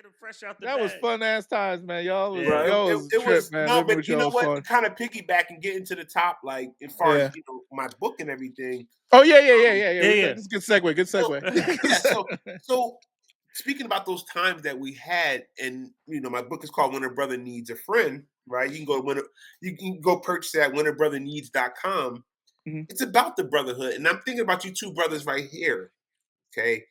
get them fresh out the That was bag. fun ass times, man. Y'all was, Yeah. y'all was a It trip, was man. no, Living but with you y'all know was what? fun. Kind of piggyback and getting to the top, like as far as my book and everything. Oh yeah. Yeah. That's a good segue. Good segue. So speaking about those times that we had, and my book is called When a Brother Needs a Friend, right? You can go purchase it at whenabrothernneeds.com. Mhm. It's about the brotherhood, and I'm thinking about you two brothers right here. Okay,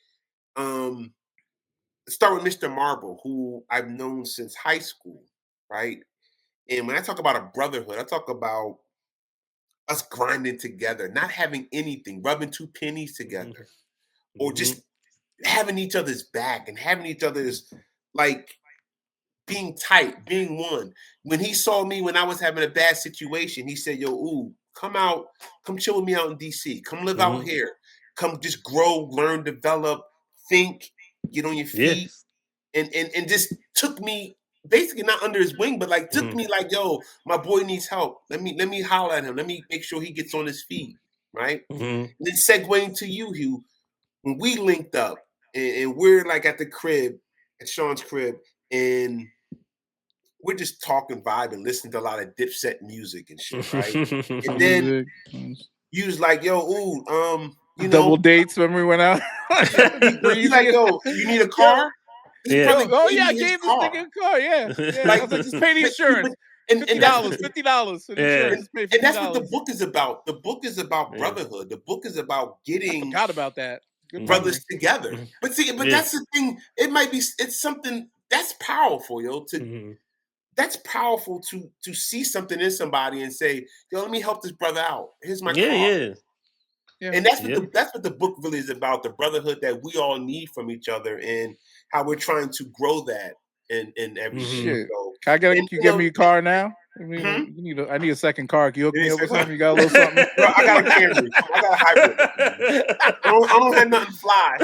start with Mr. Marble, who I've known since high school, right? And when I talk about a brotherhood, I talk about us grinding together, not having anything, rubbing two pennies together, or just having each other's back and having each other's, like, being tight, being one. When he saw me when I was having a bad situation, he said, "Yo, come out, come chill with me out in DC. Come live out here. Come just grow, learn, develop, think, get on your feet." And just took me basically not under his wing, but like took me like, "Yo, my boy needs help. Let me holler at him. Let me make sure he gets on his feet." Right? And then segueing to you, Hugh, when we linked up and we're like at the crib, at Sean's crib, and we're just talking, vibing, listening to a lot of Dipset music and shit, right? And then you was like, "Yo, double dates when we went out. he's like, "Yo, you need a car?" Yeah. I gave this nigga a car. Yeah. I was like, just pay the insurance. $50 for the insurance. Pay $50. And that's what the book is about. The book is about brotherhood. The book is about getting I forgot about that. Good brothers together. But that's the thing. It's something that's powerful, yo. That's powerful to see something in somebody and say, "Yo, let me help this brother out. Here's my car." Yeah. And that's what the book really is about, the brotherhood that we all need from each other and how we're trying to grow that in every shit. So, can you get me a car now? I mean, I need a second car. Can you hook me up with something? You got a little something? Bro, I got a Camry. I got a hybrid. I don't have nothing fly.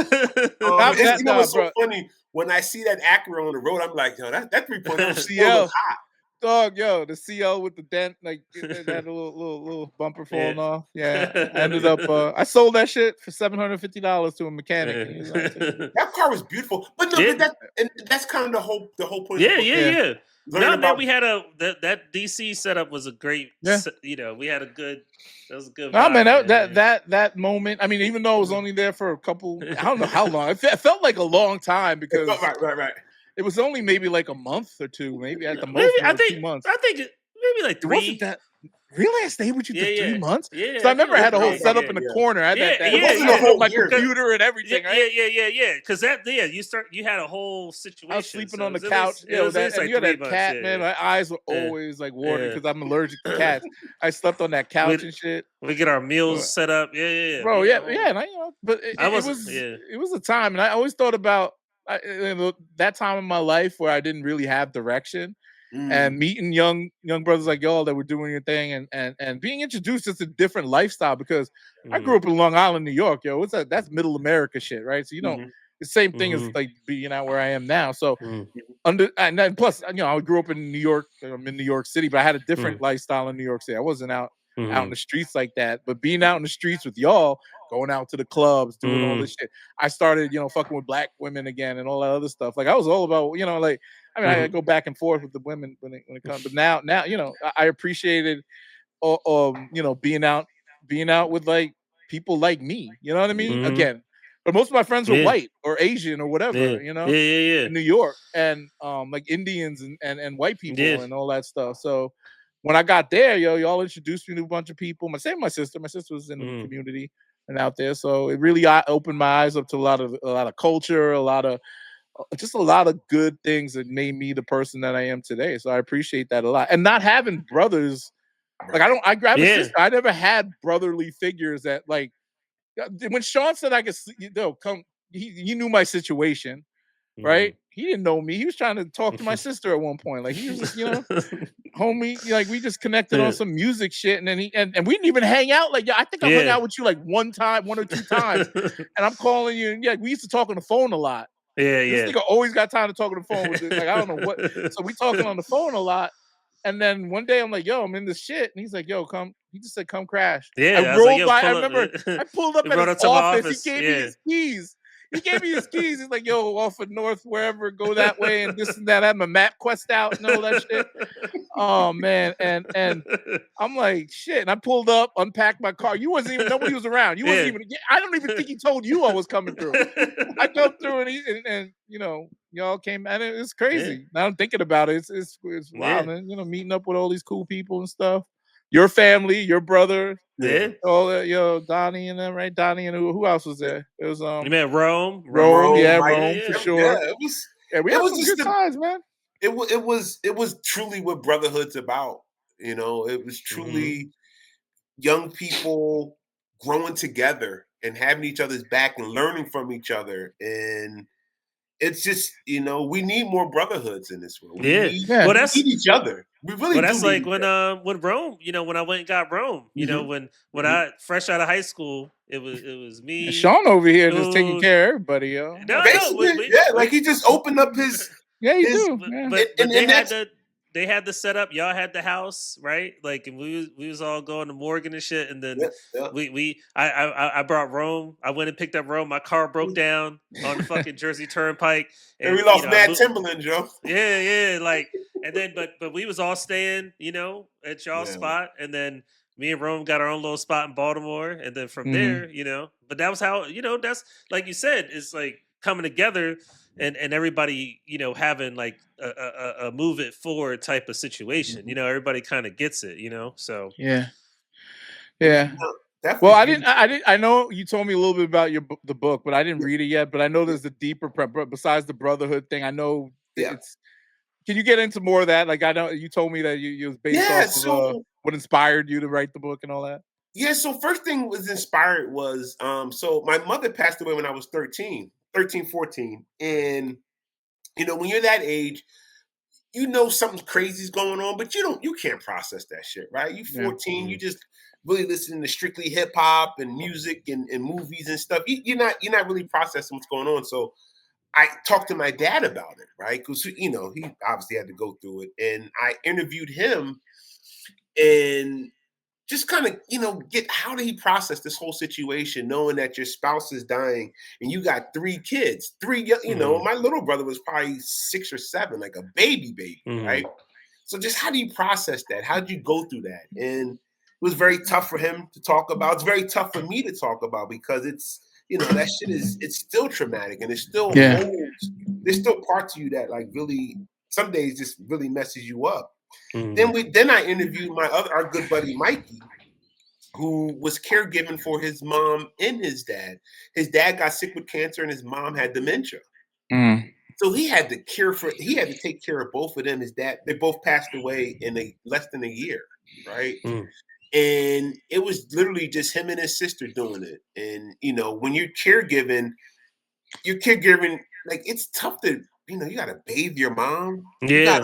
What's so funny? When I see that Acura on the road, I'm like, yo, that 3.0 still looks hot. Dog, yo, the CL with the dent, like it had a little bumper falling off. Yeah, I ended up. I sold that shit for $750 to a mechanic. That car was beautiful, but that's kind of the whole point. Yeah. No, man, we had that DC setup was a great. We had a good. That was a good. No, man, that moment. I mean, even though I was only there for a couple, I don't know how long. It felt like a long time because right. It was only maybe like a month or two, maybe at the most. I think 2 months. I think maybe like 3. Wasn't that really? I stayed with you for 3 months. Yeah, so I remember I had a whole setup in the corner. I had my computer and everything. Right? Yeah. Because you had a whole situation. I was sleeping on the couch. You had that cat, man. My eyes were always like watering because I'm allergic to cats. I slept on that couch and shit. We get our meals set up. Yeah. Bro, and but it was a time, and I always thought about that time in my life where I didn't really have direction, and meeting young brothers like y'all that were doing your thing, and being introduced to a different lifestyle because I grew up in Long Island, New York. Yo, that's middle America shit, right? So the same thing as like being out where I am now. So and then plus I grew up in New York. I'm in New York City, but I had a different lifestyle in New York City. I wasn't out in the streets like that, but being out in the streets with y'all, going out to the clubs, doing all this shit. I started, fucking with black women again and all that other stuff. Like I was all about, I go back and forth with the women when it comes. But now, I appreciated, being out with like people like me. You know what I mean? Again, but most of my friends were white or Asian or whatever. In New York, and like Indians and white people and all that stuff. So when I got there, y'all introduced me to a bunch of people. My sister. My sister was in the community and out there, so it really opened my eyes up to a lot of culture, a lot of good things that made me the person that I am today. So I appreciate that a lot. And not having brothers, like I grabbed a sister. I never had brotherly figures that like when Sean said I could, come. He knew my situation, right? He didn't know me. He was trying to talk to my sister at one point. Like he was just, homie. Like we just connected on some music shit, and then and we didn't even hang out. Like I think I hung out with you like one or two times, and I'm calling you. And we used to talk on the phone a lot. This nigga always got time to talk on the phone with like I don't know what. So we talking on the phone a lot, and then one day I'm like, "Yo, I'm in this shit," and he's like, "Yo, come." He just said, "Come crash." Yeah, I rolled by. I remember I pulled up at his office. He gave me his keys. He gave me his keys. He's like, yo, off of north, wherever, go that way and this and that. I have my map quest out and all that shit. Oh man. And I'm like, shit. And I pulled up, unpacked my car. You wasn't even, nobody was around. You wasn't even, I don't even think he told you I was coming through. I come through and you know, y'all came and it's crazy. Now I'm thinking about it. It's wild, man. You know, meeting up with all these cool people and stuff. Your family, your brother. Yeah. All that, Donnie and them, right? Donnie and who else was there? It was You meant Rome? Rome, for sure. Yeah, we had some good times, man. It was truly what Brotherhood's about. You know, it was truly young people growing together and having each other's back and learning from each other. And it's just, you know, we need more brotherhoods in this world. We need each other. We really do. That's like when Rome, you know, when I went and got Rome, you know, when I fresh out of high school, it was me. And Sean over here just taking care of everybody, yo. No, like he just opened up his you do. But they had the setup. Y'all had the house, right? Like, and we was all going to Morgan and shit. And then I brought Rome. I went and picked up Rome. My car broke down on the fucking Jersey Turnpike, and we lost Mad Timberland, Joe. Yeah, like, and then but we was all staying, you know, at y'all's spot, and then me and Rome got our own little spot in Baltimore, and then from there, you know. But that was how, you know, that's like you said, it's like coming together. And everybody, you know, having like a move it forward type of situation, you know, everybody kind of gets it, you know. So yeah. Well, I know you told me a little bit about the book, but I didn't read it yet. But I know there's a deeper besides the Brotherhood thing. I know it's. Can you get into more of that? Like, I know you told me that you was based off of what inspired you to write the book and all that. Yeah. So first thing was inspired was so my mother passed away when I was 13, 14. And, you know, when you're that age, you know something crazy's going on, but you can't process that shit, right? You 14, you just really listening to strictly hip hop and music and movies and stuff. You're not really processing what's going on. So I talked to my dad about it, right? Because, you know, he obviously had to go through it. And I interviewed him and just kind of, you know, how did he process this whole situation, knowing that your spouse is dying and you got 3 kids, you know, my little brother was probably 6 or 7, like a baby, right? So just how do you process that? How did you go through that? And it was very tough for him to talk about. It's very tough for me to talk about because it's, you know, that shit it's still traumatic and it's still there's still parts of you that like really some days just really messes you up. Then I interviewed our good buddy Mikey, who was caregiving for his mom and his dad. His dad got sick with cancer and his mom had dementia. So he had to take care of both of them. His dad, they both passed away in less than a year, right? And it was literally just him and his sister doing it. And you know, when you're caregiving, like it's tough to, you know, you gotta bathe your mom. Yeah.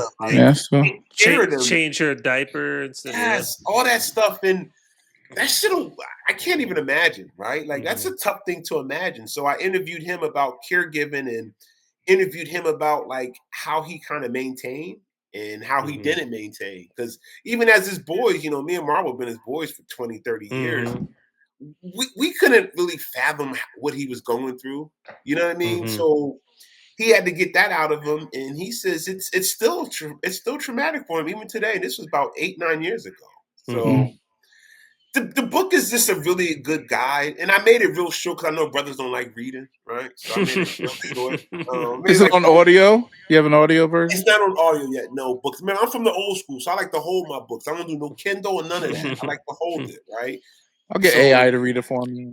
Change her diaper and stuff. Yes, all that stuff. And that shit, I can't even imagine, right? Like that's a tough thing to imagine. So I interviewed him about caregiving and interviewed him about like how he kind of maintained and how he didn't maintain. Because even as his boys, you know, me and Marvel have been his boys for 20, 30 years. We couldn't really fathom what he was going through. You know what I mean? So he had to get that out of him, and he says it's still traumatic for him even today. And this was about 8-9 years ago. So the book is just a really good guide, and I made it real short because I know brothers don't like reading, right? So I made it real short. Is it on audio? You have an audio version? It's not on audio yet. No books, man. I'm from the old school, so I like to hold my books. I don't do no Kindle or none of that. I like to hold it, right? I'll get AI to read it for me.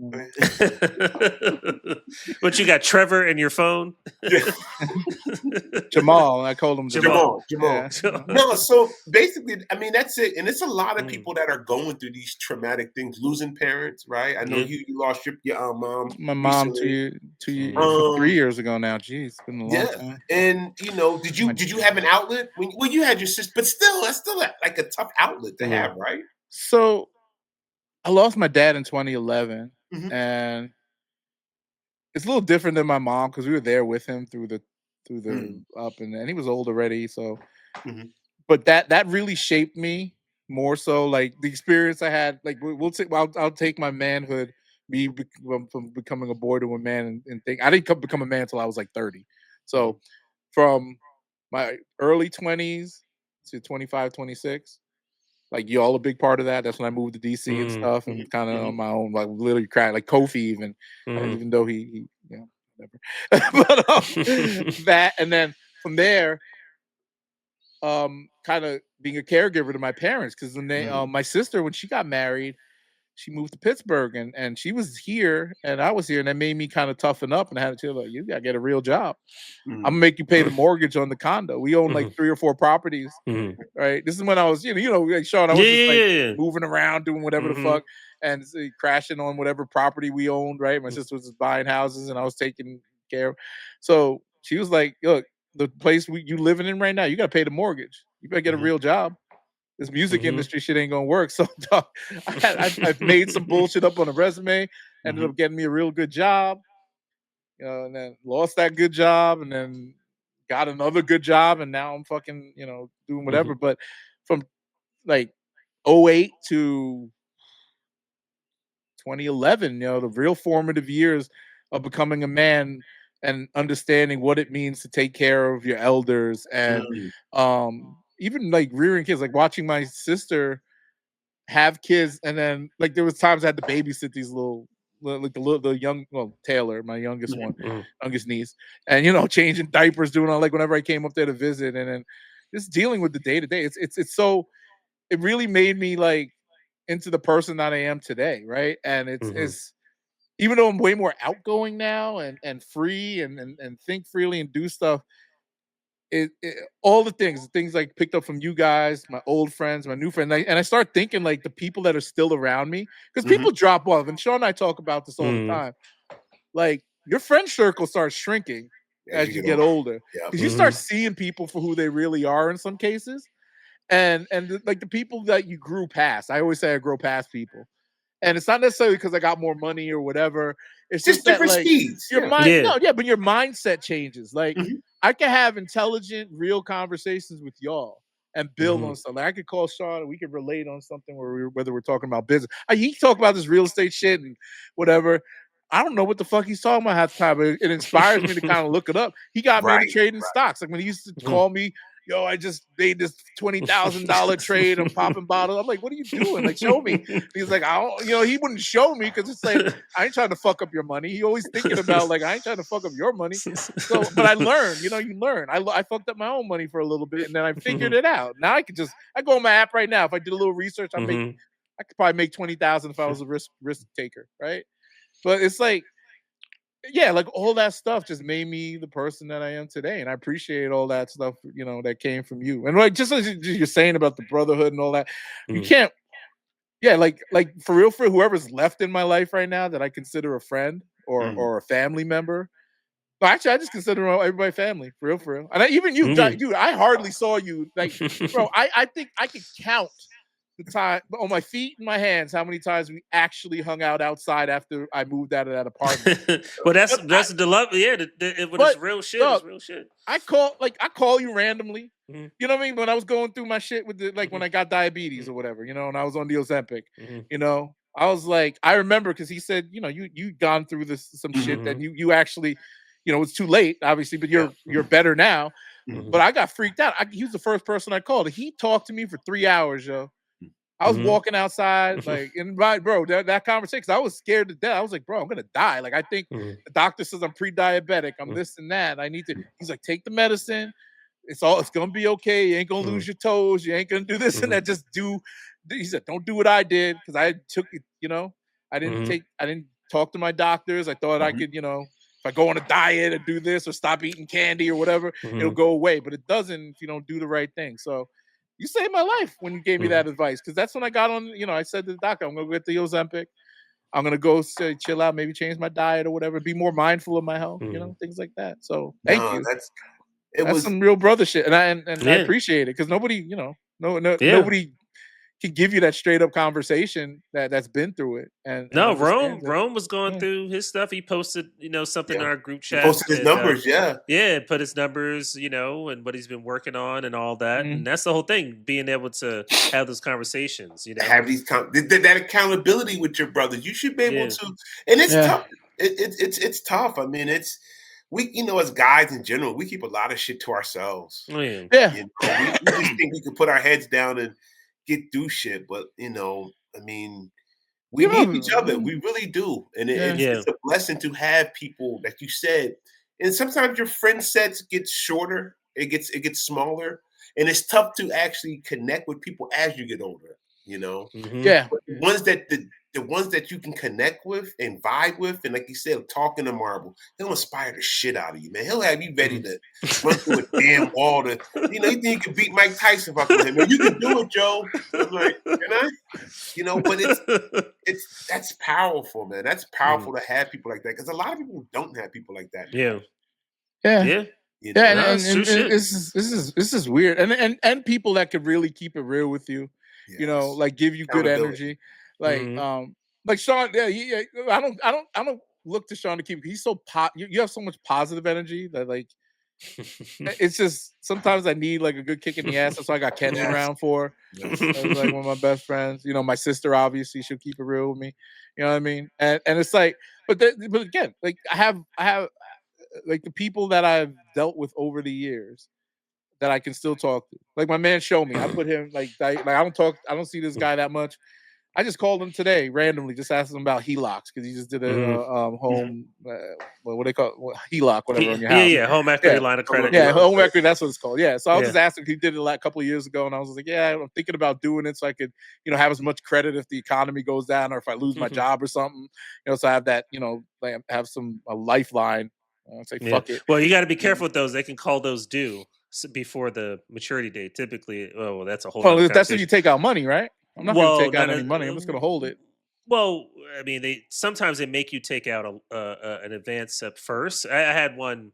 But you got Trevor in your phone? Jamal. I called him Jamal. Yeah. No, so basically, I mean, that's it. And it's a lot of people that are going through these traumatic things, losing parents, right? I know you lost your mom. My mom 3 years ago now. Jeez, it's been a long time. And you know, did you have an outlet? Well, you had your sister, but still, that's still like a tough outlet to have, right? So I lost my dad in 2011, and it's a little different than my mom because we were there with him through the up, and he was old already. So, but that really shaped me more so. Like the experience I had, like I'll take my manhood from becoming a boy to a man and think I didn't become a man until I was like 30. So from my early 20s to 25, 26, like y'all a big part of that. That's when I moved to DC and stuff and kind of on my own, like literally cracked like Kofi even though he whatever. But that and then from there, kind of being a caregiver to my parents because when they my sister when she got married, she moved to Pittsburgh and she was here and I was here and that made me kind of toughen up and I had to tell her, you gotta get a real job. I'm gonna make you pay the mortgage on the condo. We own like 3 or 4 properties. Right. This is when I was, like Sean, I was just like moving around, doing whatever the fuck and crashing on whatever property we owned. Right. My sister was just buying houses and I was taking care of. So she was like, look, the place you living in right now, you gotta pay the mortgage. You better get a real job. This music industry shit ain't gonna work. So dog, I've made some bullshit up on a resume, ended up getting me a real good job, and then lost that good job, and then got another good job, and now I'm fucking, doing whatever. But from like 08 to 2011, the real formative years of becoming a man and understanding what it means to take care of your elders and even like rearing kids, like watching my sister have kids, and then like there was times I had to babysit these the young Taylor, my youngest niece, and changing diapers, doing all like whenever I came up there to visit, and then just dealing with the day to day. It's so it really made me like into the person that I am today, right? And it's even though I'm way more outgoing now and free and think freely and do stuff. All the things like picked up from you guys, my old friends, my new friends, and I start thinking like the people that are still around me because people drop off, and Sean and I talk about this all the time. Like your friend circle starts shrinking as you get older because you start seeing people for who they really are in some cases, and like the people that you grew past. I always say I grow past people. And it's not necessarily because I got more money or whatever. It's just that different like speeds. your mind, but your mindset changes. Like I can have intelligent, real conversations with y'all and build on something. I could call Sean and we could relate on something whether we're talking about business. He talk about this real estate shit and whatever. I don't know what the fuck he's talking about half the time, but it inspires me to kind of look it up. He got me into trading stocks. Like when he used to call me, yo, I just made this $20,000 trade. I'm popping bottles. I'm like, what are you doing? Like, show me. He's like, I don't, he wouldn't show me because it's like, I ain't trying to fuck up your money. He always thinking about like, I ain't trying to fuck up your money. So, but I learned, you learn. I fucked up my own money for a little bit and then I figured it out. Now I go on my app right now. If I did a little research, I could probably make 20,000 if I was a risk taker, right? But it's like, like all that stuff just made me the person that I am today, and I appreciate all that stuff, that came from you. And like just as you're saying about the brotherhood and all that, you can't, like for real, for whoever's left in my life right now that I consider a friend or a family member. Well, actually, I just consider everybody family, for real. And even you, dude, I hardly saw you, like, bro. I think I could count the time on my feet and my hands how many times we actually hung out outside after I moved out of that apartment. Well, that's the love. Yeah, when it's real shit, it's real shit. I call you randomly. You know what I mean? When I was going through my shit with when I got diabetes or whatever, and I was on the Ozempic, I was like, I remember because he said, you'd gone through some shit that you actually, it's too late, obviously, but you're better now. But I got freaked out. He was the first person I called. He talked to me for 3 hours, yo. I was walking outside, like, and bro, that conversation, 'cause I was scared to death. I was like, bro, I'm gonna die. Like, I think the doctor says I'm pre-diabetic. I'm this and that. I need to. He's like, take the medicine. It's gonna be okay. You ain't gonna lose your toes. You ain't gonna do this and that. Just do. He said, don't do what I did because I took it. I didn't talk to my doctors. I thought I could, if I go on a diet or do this or stop eating candy or whatever, it'll go away. But it doesn't if you don't do the right thing. So. You saved my life when you gave me that advice because that's when I got on. I said to the doctor, "I'm gonna get the Ozempic. I'm gonna go chill out, maybe change my diet or whatever. Be more mindful of my health, things like that." So thank you. That's some real brother shit, and I appreciate it because nobody, nobody can give you that straight up conversation that's been through it and No, understands it. Rome was going through his stuff. He posted, something in our group He chat, posted his and numbers, put his numbers, and what he's been working on and all that. And that's the whole thing, being able to have those conversations, have these that accountability with your brothers. You should be able to, and it's tough. It's tough. I mean, we, as guys in general, we keep a lot of shit to ourselves. Oh, yeah. Yeah. We just think we can put our heads down and get through shit, but I mean, we need each other. We really do, and it's a blessing to have people, like you said. And sometimes your friend sets gets shorter. It gets smaller, and it's tough to actually connect with people as you get older. Yeah. But the ones that you can connect with and vibe with, and like you said, talking to Marble, he'll inspire the shit out of you, man. He'll have you ready to run through a damn wall. You think you can beat Mike Tyson fucking with him? Man, you can do it, Joe. I'm like, can I? But that's powerful, man. That's powerful to have people like that, because a lot of people don't have people like that. Yeah. And this is weird, and people that could really keep it real with you, like give you good energy, like Sean. Yeah, I don't look to Sean to keep. He's so you have so much positive energy that like it's just sometimes I need like a good kick in the ass. That's why I got Kenny around for. That's like one of my best friends. My sister, obviously, she'll keep it real with me. You know what I mean? And it's like, but again, like I have like the people that I've dealt with over the years that I can still talk to. Like my man Show Me. I put him I don't see this guy that much. I just called him today randomly, just asked him about HELOCs because he just did a home, what they call HELOC, whatever on your house. Yeah, home equity line of credit. Yeah, home equity, that's what it's called. Yeah, so I was just asking. He did it like a couple of years ago, and I was like, yeah, I'm thinking about doing it so I could, have as much credit if the economy goes down or if I lose my job or something. So I have that, like have a lifeline. I'd say fuck it. Well, you got to be careful with those. They can call those due before the maturity date. Typically, that's a whole. Well, that's if you take out money, right? I'm not going to take out any money. I'm just going to hold it. Well, I mean, sometimes they make you take out an advance up first. I had one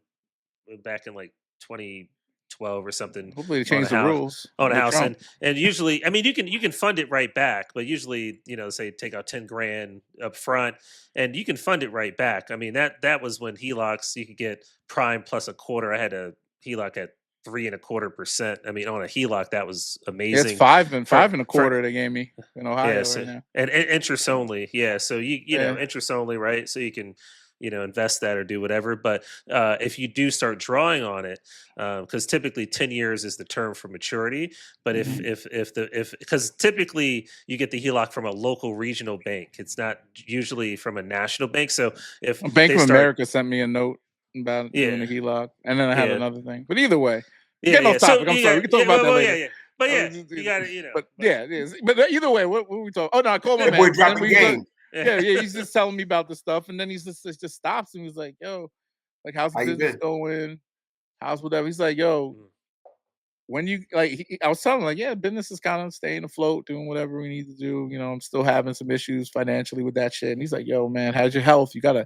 back in like 2012 or something. Hopefully, they change the rules on a house, and usually, I mean, you can fund it right back, but usually, say take out 10 grand up front, and you can fund it right back. I mean, that was when HELOCs you could get prime plus a quarter. I had a HELOC at 3.25%. I mean, on a HELOC, that was amazing. It's 5.25% they gave me in Ohio right now, and interest only. Yeah, so you know interest only, right? So you can invest that or do whatever. But if you do start drawing on it, because typically 10 years is the term for maturity. But because typically you get the HELOC from a local regional bank, it's not usually from a national bank. So if Bank of America sent me a note about doing a HELOC, and then I had another thing. But either way, getting off topic. I'm sorry. We can talk about that later. But you got to, But it is. But either way, what we talking? Oh no, I called my man. Boy, drop the game. He's just telling me about the stuff, and then he just stops and he's like, "Yo, like how's the business going? How's whatever?" He's like, "Yo, when you like," I was telling him like, "Yeah, business is kind of staying afloat, doing whatever we need to do. I'm still having some issues financially with that shit." And he's like, "Yo, man, how's your health? You got."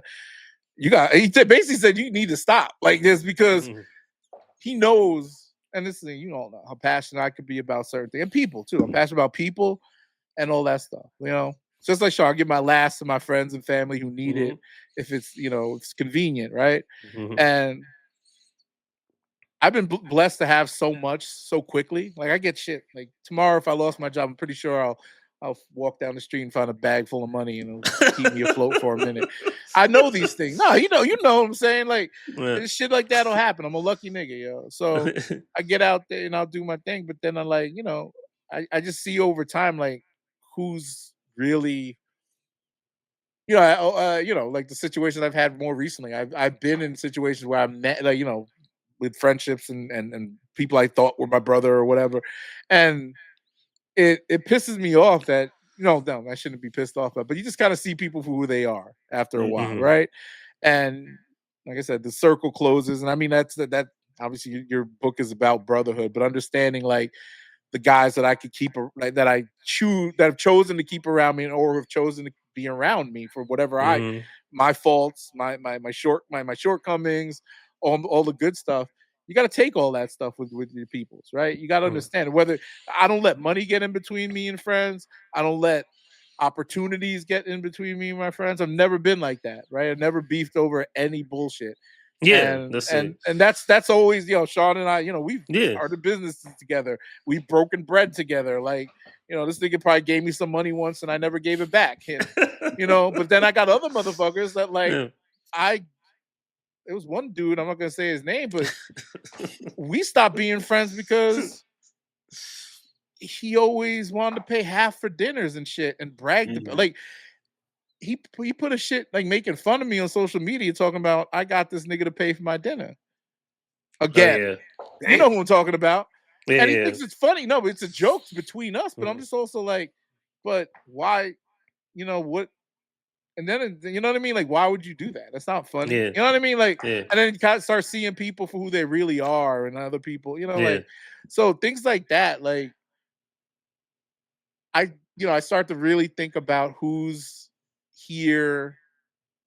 He basically said you need to stop like this because he knows, and this is know how passionate I could be about certain things and people too. I'm passionate about people and all that stuff. Just like Sean, I give my last to my friends and family who need it if it's it's convenient, right? And I've been blessed to have so much so quickly. Like I get shit. Like tomorrow, if I lost my job, I'm pretty sure I'll walk down the street and find a bag full of money and it'll keep me afloat for a minute. I know these things. No, you know what I'm saying? Like shit like that'll happen. I'm a lucky nigga, yo. So I get out there and I'll do my thing. But then I'm like, I just see over time like who's really like the situations I've had more recently. I've been in situations where I've met like, with friendships and people I thought were my brother or whatever. And it pisses me off that no, I shouldn't be pissed off, but you just kind of see people for who they are after a while, right? And like I said, the circle closes, and I mean that obviously your book is about brotherhood, but understanding like the guys that I could keep that have chosen to keep around me or have chosen to be around me for whatever my faults, my shortcomings, all the good stuff. you got to take all that stuff with your peoples, right? You got to understand whether I don't let money get in between me and friends. I don't let opportunities get in between me and my friends. I've never been like that, right? I've never beefed over any bullshit. Yeah, And that's always, Sean and I, we've started businesses together. We've broken bread together. Like, this nigga probably gave me some money once and I never gave it back. And, but then I got other motherfuckers that it was one dude, I'm not gonna say his name, but we stopped being friends because he always wanted to pay half for dinners and shit and bragged about, like, he put a shit like making fun of me on social media talking about I got this nigga to pay for my dinner. Again, you know who I'm talking about. And he thinks it's funny. No, but it's a joke between us. But I'm just also like, but why, what? And then, you know what I mean? Like, why would you do that? That's not funny. You know what I mean? Like, and then you kind of start seeing people for who they really are and other people, like, so things like that, like, I start to really think about who's here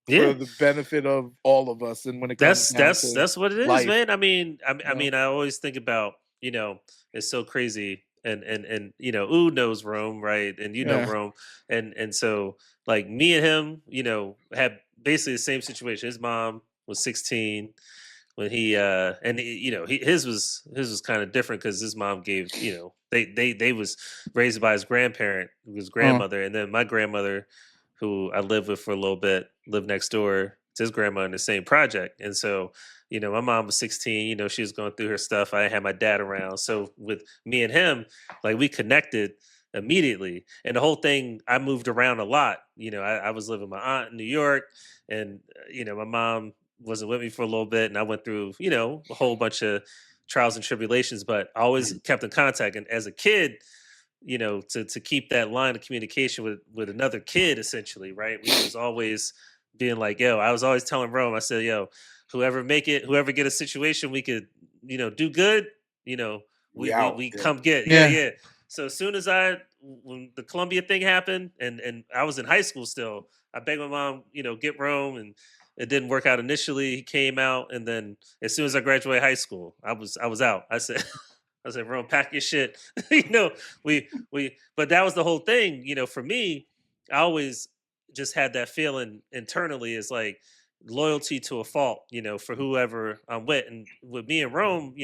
for the benefit of all of us, and when it comes that's what it is, life. man. I mean, I always think about, it's so crazy, and knows Rome, right? And know Rome, and so like me and him, had basically the same situation. His mom was 16 when he his was kind of different because his mom gave, they was raised by his grandmother, and then my grandmother, who I lived with for a little bit, lived next door to his grandma in the same project. And so, my mom was 16, she was going through her stuff. I had my dad around. So with me and him, we connected immediately. And the whole thing, I moved around a lot. I was living with my aunt in New York, and, my mom wasn't with me for a little bit. And I went through, a whole bunch of trials and tribulations, but I always kept in contact. And as a kid, to keep that line of communication with another kid, essentially, right? We was always being like, yo, I was always telling Rome, I said, yo, whoever get a situation we could, do good, we come get. Yeah. So as soon as when the Columbia thing happened and I was in high school still, I begged my mom, get Rome, and it didn't work out initially. He came out, and then as soon as I graduated high school, I was out. I said, Rome, pack your shit. But that was the whole thing. For me, I always just had that feeling internally is like loyalty to a fault, for whoever I'm with. And with me and Rome,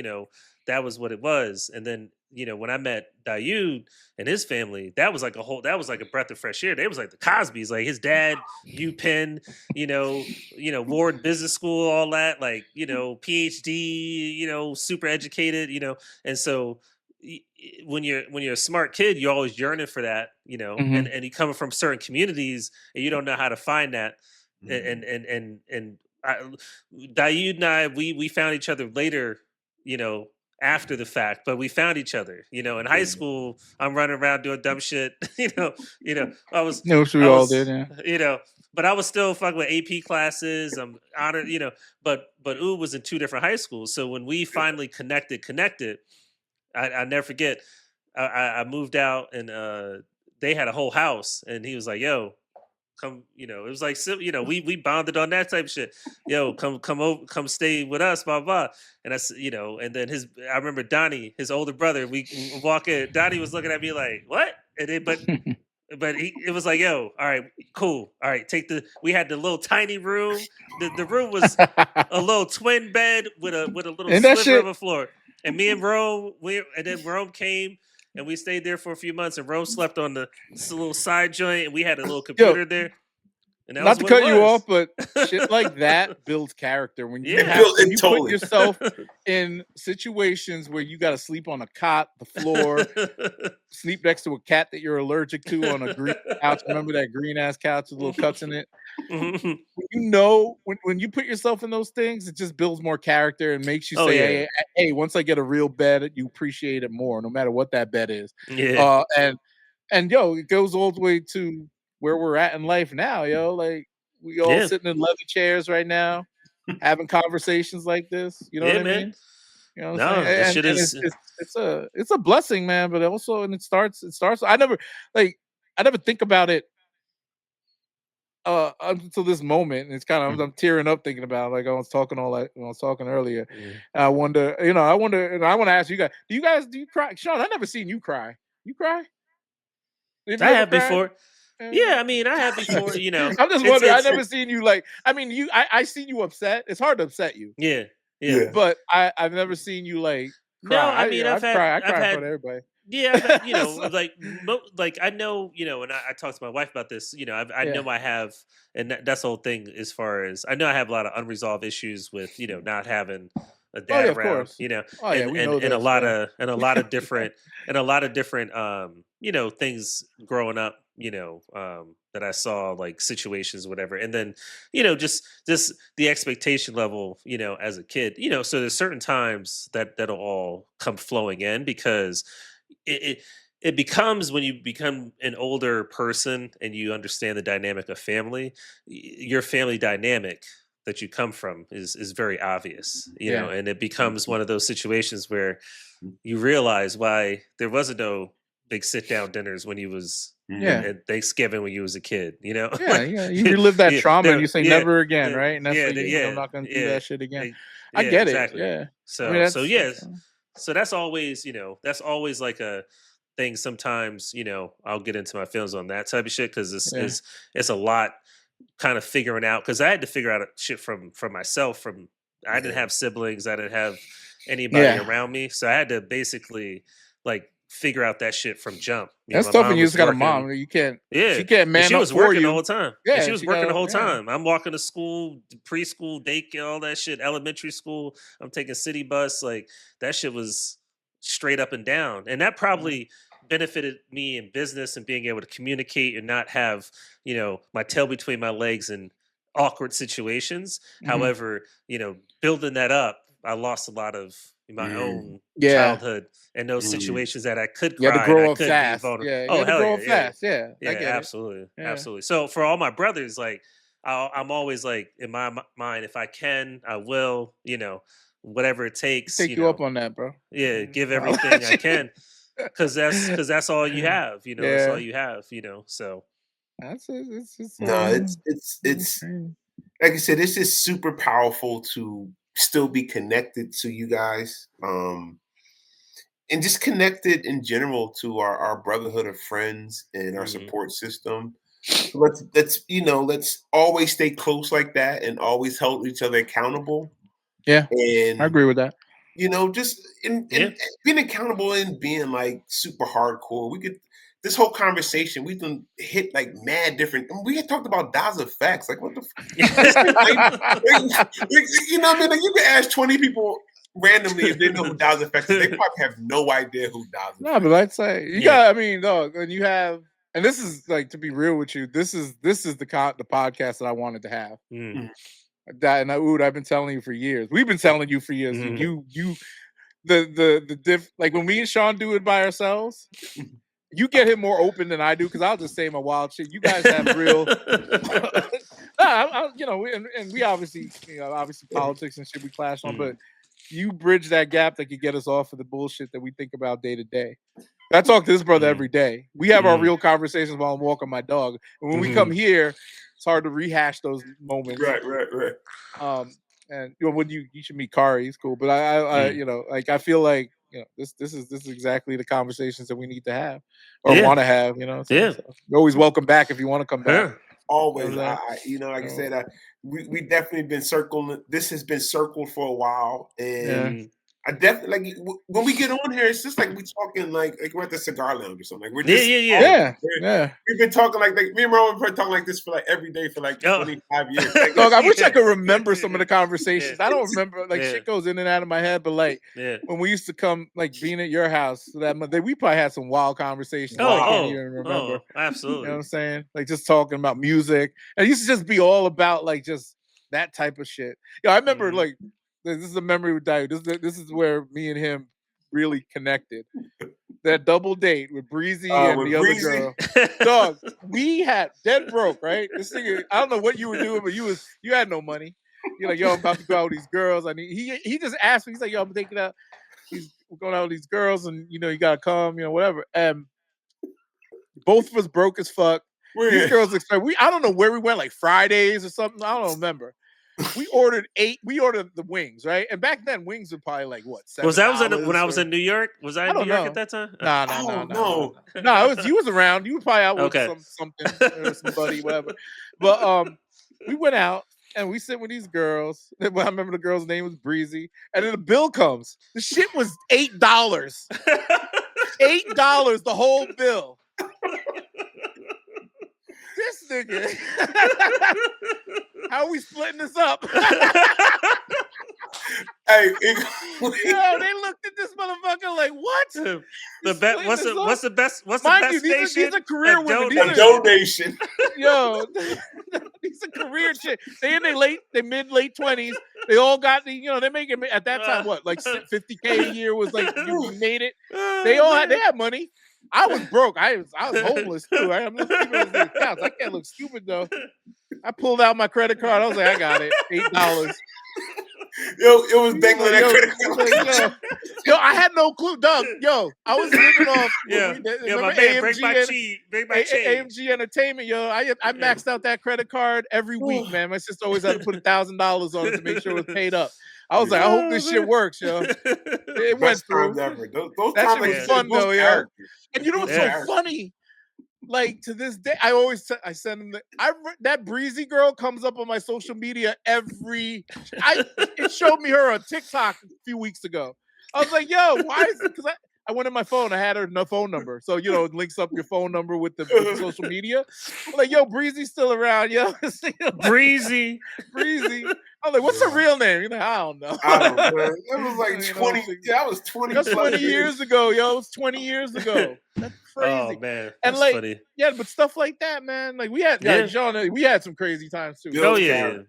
that was what it was. And then, when I met Dawud and his family, that was like a breath of fresh air. They was like the Cosbys, like his dad, UPenn, Ward Business School, all that, like, PhD, super educated, and so when you're a smart kid, you're always yearning for that, and you coming from certain communities and you don't know how to find that. And Dawud and I, we found each other later, after the fact, but we found each other, in high school. I'm running around doing dumb shit, I was, all did, yeah. But I was still fucking with AP classes. I'm honored, but U was in two different high schools. So when we finally connected, I never forget. I moved out and they had a whole house, and he was like, "Yo, come." It was like, we bonded on that type of shit. Yo, come over, come stay with us, blah blah. And that's and then I remember Donnie, his older brother. We walk in. Donnie was looking at me like, "What?" And then, but it was like, yo, all right, cool. All right, we had the little tiny room. The room was a little twin bed with a little sliver of a floor. And me and Rome, and then Rome came and we stayed there for a few months, and Rome slept on this little side joint, and we had a little computer there. And that not to cut you off, but shit like that builds character. When you put yourself in situations where you got to sleep on a cot, the floor, sleep next to a cat that you're allergic to on a green couch. Remember that green ass couch with little cuts in it? When you put yourself in those things, it just builds more character and makes you say, hey, once I get a real bed, you appreciate it more, no matter what that bed is. Yeah. And it goes all the way to where we're at in life now, like we all sitting in leather chairs right now, having conversations like this. You know what I mean? You know what I'm saying? That shit is. It's a blessing, man. But also, and it starts. I never think about it until this moment, and it's kind of I'm tearing up thinking about it, like I was talking earlier. I wonder, and I want to ask you guys, do you cry? Sean, I never seen you cry. You cry? Have I have before. Yeah, I mean, I have before, I'm just wondering. I never seen you like. I mean, I seen you upset. It's hard to upset you. Yeah. But I've never seen you like cry. No, I mean, I cry in front of everybody. Yeah, like I know, and I talked to my wife about this. I know I have, and that's the whole thing. As far as I know, I have a lot of unresolved issues with not having a dad around. We know and a lot of different things growing up. That I saw, like situations, whatever, and then just the expectation level, as a kid, so there's certain times that'll all come flowing in because it becomes, when you become an older person and you understand the dynamic of family, your family dynamic that you come from is very obvious, and it becomes one of those situations where you realize why there wasn't no big sit down dinners when you was at Thanksgiving when you was a kid, you relive that trauma and you say never again, right? And that's I'm not going to do that shit again. I get exactly. it. Yeah. So that's always, that's always like a thing. Sometimes, I'll get into my feelings on that type of shit because it's a lot kind of figuring out, because I had to figure out shit from myself. I didn't have siblings, I didn't have anybody around me, so I had to basically like figure out that shit from jump. That's tough when you just got a mom. You can't. She can't man she was up working for the you. whole time. Yeah, she was working the whole time. I'm walking to school, preschool, daycare, all that shit, elementary school. I'm taking city bus. Like that shit was straight up and down, and that probably benefited me in business and being able to communicate and not have my tail between my legs in awkward situations. However, building that up, I lost a lot of my own childhood and those situations that I could cry. You had to grow I up fast. Yeah, you had to grow up fast. Yeah, absolutely, absolutely. So for all my brothers, like I'm always like, in my mind, if I can, I will. Whatever it takes. Take you up on that, bro. Yeah, give everything I can, because that's all you have. That's all you have. So it's like I said, it's just super powerful to still be connected to you guys, and just connected in general to our brotherhood of friends and our support system. Let's always stay close like that and always hold each other accountable. Yeah, and I agree with that. Just in being accountable and being like super hardcore. We could, this whole conversation, we've done hit like mad different. We had talked about Daw's effects. Like, what the what I mean? Like, you could ask 20 people randomly if they know who Daw's effects is. They probably have no idea who Daw's effects is. No, but let's say you got, I mean, dog, and you have, and this is like, to be real with you, this is the podcast that I wanted to have. That, and I've been telling you for years. We've been telling you for years. Like when me and Sean do it by ourselves, you get him more open than I do, because I'll just say my wild shit. You guys have real, we obviously, politics and shit we clash on, but you bridge that gap that could get us off of the bullshit that we think about day to day. I talk to this brother every day. We have our real conversations while I'm walking my dog, and when we come here, it's hard to rehash those moments. Right. And when you should meet Kari, he's cool. But I feel like this is exactly the conversations that we need to have or want to have. So you're always welcome back if you want to come back. Always, like I said, we definitely been circling. This has been circled for a while, and I definitely, like, when we get on here, it's just like we talking like we're at the cigar lounge or something. Like, we're just We've been talking like me and Roman have been talking like this for like every day for like 25 years. Like, look, I wish I could remember some of the conversations. I don't remember, like, shit goes in and out of my head, but like when we used to come, like being at your house that Monday, we probably had some wild conversations. I can't even remember. Absolutely. You know what I'm saying? Like, just talking about music. And it used to just be all about like just that type of shit. I remember like, this is a memory with Dawud. This is where me and him really connected. That double date with Breezy and the other girl. Dog, we had dead broke, right? This thing, I don't know what you were doing, but you had no money. You're like, yo, I'm about to go out with these girls. He just asked me, he's like, yo, I'm taking out, we're going out with these girls, and you gotta come, whatever. And both of us broke as fuck. These girls expect I don't know where we went, like Fridays or something. I don't remember. We ordered the wings, right? And back then wings were probably like what, $7? When I was in New York? Was I in New York at that time? No. You was around. You were probably out with something or somebody, whatever. But we went out and we sit with these girls. I remember the girl's name was Breezy. And then the bill comes. The shit was $8. $8, the whole bill. This nigga. How are we splitting this up? Hey, they looked at this motherfucker like, what? What's the best station? These are career women. A donation. Yo, these are career chicks. They in their mid-late 20s. They all got they're making at that time what, like $50K a year was like you made it. They had money. I was broke. I was homeless too. I'm not keeping the accounts. I can't look stupid though. I pulled out my credit card. I was like, I got it. $8. Yo, it was dangling that credit card. Yo, I had no clue, Doug. Yo, I was living off. My man, break my chain. AMG Entertainment. Yo, I maxed out that credit card every week, man. My sister always had to put $1,000 on it to make sure it was paid up. I was like, I hope this shit works, yo. It went through. That shit was fun though, yo. And you know what's so funny? Like to this day, I send them that Breezy girl comes up on my social media it showed me her on TikTok a few weeks ago. I was like, yo, why is it? Because I went in my phone, I had her phone number. So, it links up your phone number with the social media. I'm like, yo, Breezy's still around, yo. Breezy. I'm like, what's her real name? You're like, I don't know. It was like 20. That was 20. That's 20 years ago, yo. It was 20 years ago. That's crazy. Oh man, that's and funny. Yeah, but stuff like that, man. Like we had, Sean, we had some crazy times too. And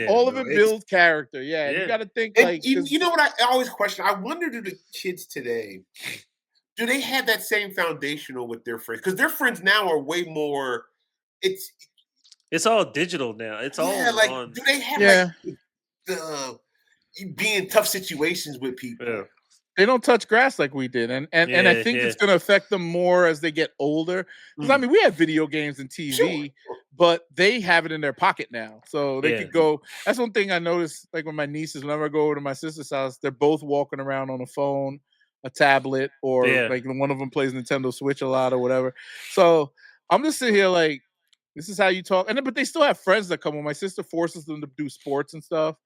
all of it builds character. Yeah, you got to think and you know what I always question? I wonder, do the kids today, do they have that same foundational with their friends? Because their friends now are way more. It's all digital now. It's all on. Do they have the be in tough situations with people? Yeah. They don't touch grass like we did, and I think it's going to affect them more as they get older. Because I mean, we have video games and TV, but they have it in their pocket now, so they could go. That's one thing I noticed. Like with my nieces, whenever I go over to my sister's house, they're both walking around on a phone, a tablet, or like one of them plays Nintendo Switch a lot or whatever. So I'm just sitting here like, this is how you talk, but they still have friends that come. When my sister forces them to do sports and stuff,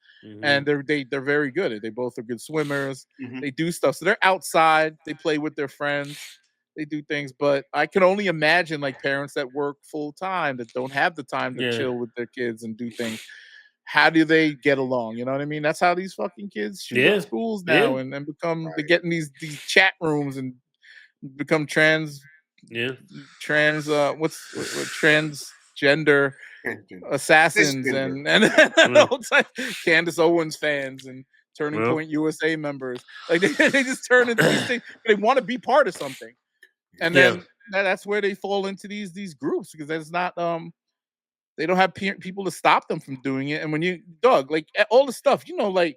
and they're very good. They both are good swimmers. They do stuff, so they're outside. They play with their friends. They do things. But I can only imagine like parents that work full time that don't have the time to chill with their kids and do things. How do they get along? You know what I mean? That's how these fucking kids shoot up schools now and become they get in these chat rooms and become transgender assassins and all type Candace Owens fans and Turning Point USA members. Like they just turn into these things. They want to be part of something, and then that's where they fall into these groups because there's not they don't have people to stop them from doing it. And when you like all the stuff, like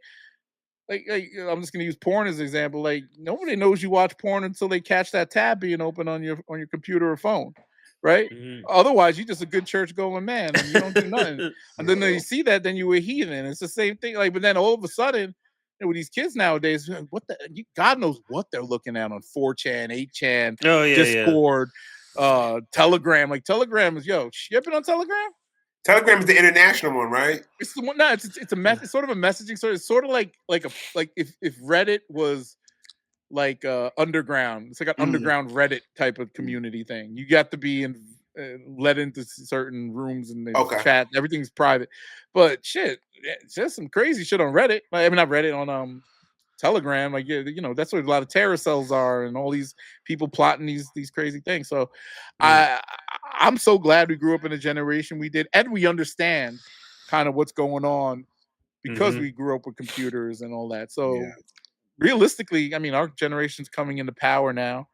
I'm just gonna use porn as an example. Like nobody knows you watch porn until they catch that tab being open on your computer or phone. Right? Otherwise, you're just a good church going man and you don't do nothing. And then you see that, then you a heathen. It's the same thing. Like, but then all of a sudden, with these kids nowadays, God knows what they're looking at on 4chan, 8chan, Discord, Telegram. Like Telegram is you ever been on Telegram? Telegram is the international one, right? It's the one. No, it's it's sort of a messaging sort. It's sort of like if Reddit was like underground. It's like an underground Reddit type of community thing. You got to be let into certain rooms and chat. Everything's private, but shit, it's just some crazy shit on Reddit. I mean, not Reddit, on Telegram. Like that's where a lot of terror cells are, and all these people plotting these crazy things. So, I'm so glad we grew up in a generation we did, and we understand kind of what's going on because we grew up with computers and all that. So. Realistically, I mean, our generation's coming into power now,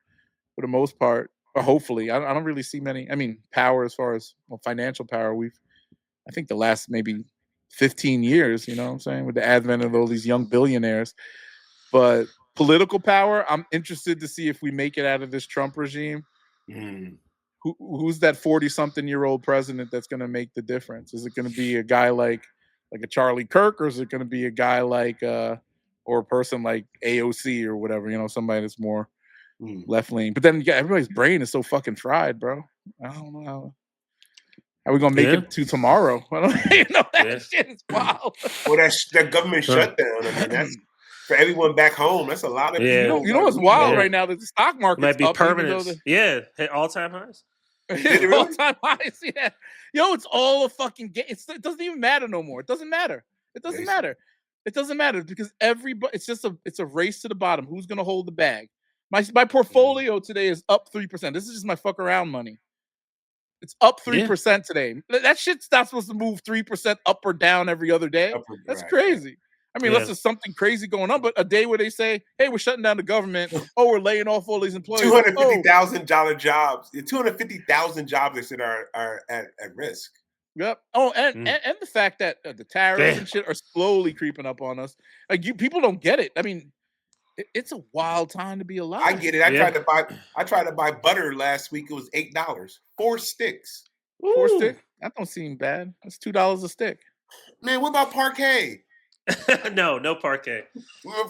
for the most part, or hopefully. I don't really see many. I mean, power as far as financial power. I think the last maybe 15 years. You know what I'm saying, with the advent of all these young billionaires. But political power, I'm interested to see if we make it out of this Trump regime. who's that 40-something-year-old president that's going to make the difference? Is it going to be a guy like a Charlie Kirk, or is it going to be a guy like or a person like AOC or whatever? Somebody that's more left leaning. But then everybody's brain is so fucking fried, bro. I don't know how we gonna make it to tomorrow. I don't that shit is wild. Well, that government shutdown. I mean, that's for everyone back home. That's a lot of people. You know what's wild right now? That the stock market might be permanent. Hit all-time highs. All-time highs. Yeah. Yo, it's all a fucking game. It doesn't even matter no more. It doesn't matter. It doesn't matter. It doesn't matter because everybody. It's a race to the bottom. Who's gonna hold the bag? My portfolio today is up 3%. This is just my fuck around money. It's up 3% today. That shit's not supposed to move 3% up or down every other day. That's crazy. I mean, unless there's something crazy going on, but a day where they say, "Hey, we're shutting down the government. Oh, we're laying off all these employees." $250,000 jobs. 250,000 jobs they said are at risk. Yep. Oh, and the fact that the tariffs and shit are slowly creeping up on us. Like people don't get it. I mean, it's a wild time to be alive. I get it. I tried to buy butter last week. It was $8. 4 sticks. 4 sticks? That don't seem bad. That's $2 a stick. Man, what about parquet? no parquet.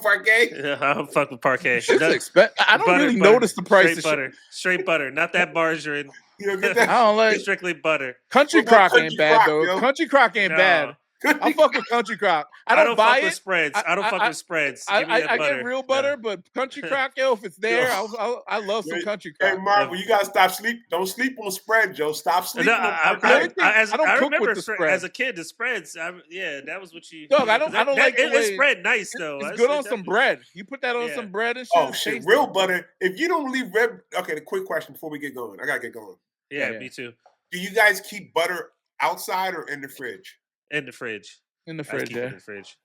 Parquet? I don't fuck with parquet. I don't really notice the price of straight butter, not that margarine. You don't get that? I don't like strictly butter. Country Crock ain't bad though. Country Crock ain't bad. I fuck with Country Crock. I don't buy fuck with spreads. I don't fuck with spreads. I get real butter, but Country Crock, if it's there, I love some Country Crock. Hey, Marvel, you gotta stop sleep. Don't sleep on spread, Joe. Stop sleeping on I remember as a kid, the spreads. that was what you. Dog, I don't like the way it spread nice though. It's good on some bread. You put that on some bread and shit. Oh shit, real butter. If you don't leave red. Okay, the quick question before we get going. I gotta get going. Yeah, me too. Do you guys keep butter outside or in the fridge? In the fridge. In the fridge, In the fridge.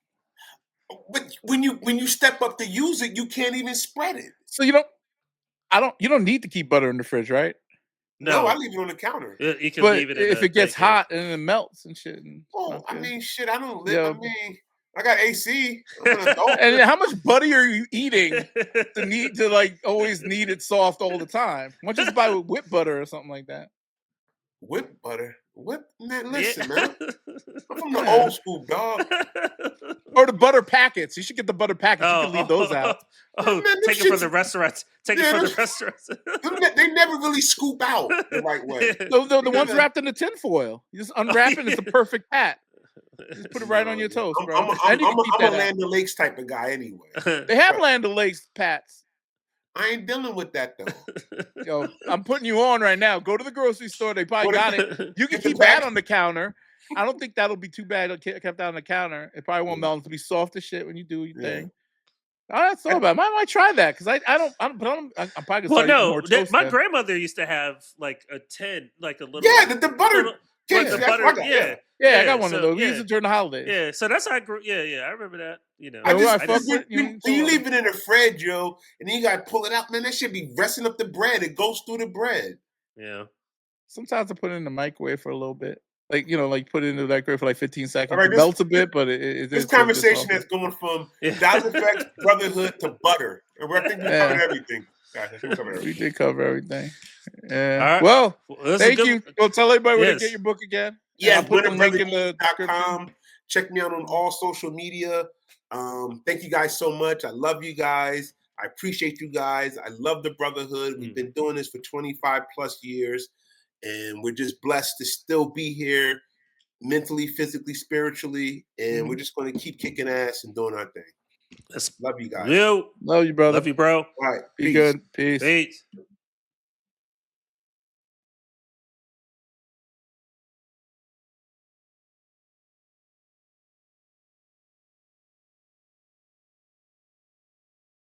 But when you step up to use it, you can't even spread it. So you don't need to keep butter in the fridge, right? No, I leave it on the counter. You can leave it if it gets hot and it melts and shit. I mean, shit. I don't live. I mean, I got AC. And how much butter are you eating to always need it soft all the time? Why don't you just buy whipped butter or something like that? Whipped butter? Man, listen, man. I'm from the old school, dog. Or the butter packets. You should get the butter packets. You can leave those out. Man, take it from the restaurants. Take it from the restaurants. They never really scoop out the right way. The ones wrapped in the tin foil. You just unwrap it. It's a perfect pat. Just put it right on your toast, bro. I'm a Land O'Lakes type of guy anyway. They have Land O'Lakes pats. I ain't dealing with that though. Yo, I'm putting you on right now. Go to the grocery store. They probably got it. You can keep that on the counter. I don't think that'll be too bad. Kept that on the counter. It probably won't melt. It'll be soft as shit when you do your thing. All right, so bad. I might try that because I'm probably gonna start my grandmother used to have like a tin, like a little. Yeah, the butter. I got one of those. We used it during the holidays. Yeah, so that's how I grew. Yeah, I remember that. You leave it in the fridge, yo, and then you gotta pull it out. Man, that should be resting up the bread. It goes through the bread. Yeah. Sometimes I put it in the microwave for a little bit. Put it in the microwave for 15 seconds. Right, it melts a bit, but this conversation is going from Dawud Effects, Brotherhood to butter. And I think we covered everything. We did cover everything. Yeah. Right. Well, thank you. Go tell everybody where to get your book again. Yeah, put the link in the description. Check me out on all social media. Thank you guys so much. I love you guys. I appreciate you guys. I love the Brotherhood. We've been doing this for 25 plus years, and we're just blessed to still be here mentally, physically, spiritually, and we're just going to keep kicking ass and doing our thing. Love you guys. Love you, brother. Love you, bro. All right. Be good. Peace. Peace.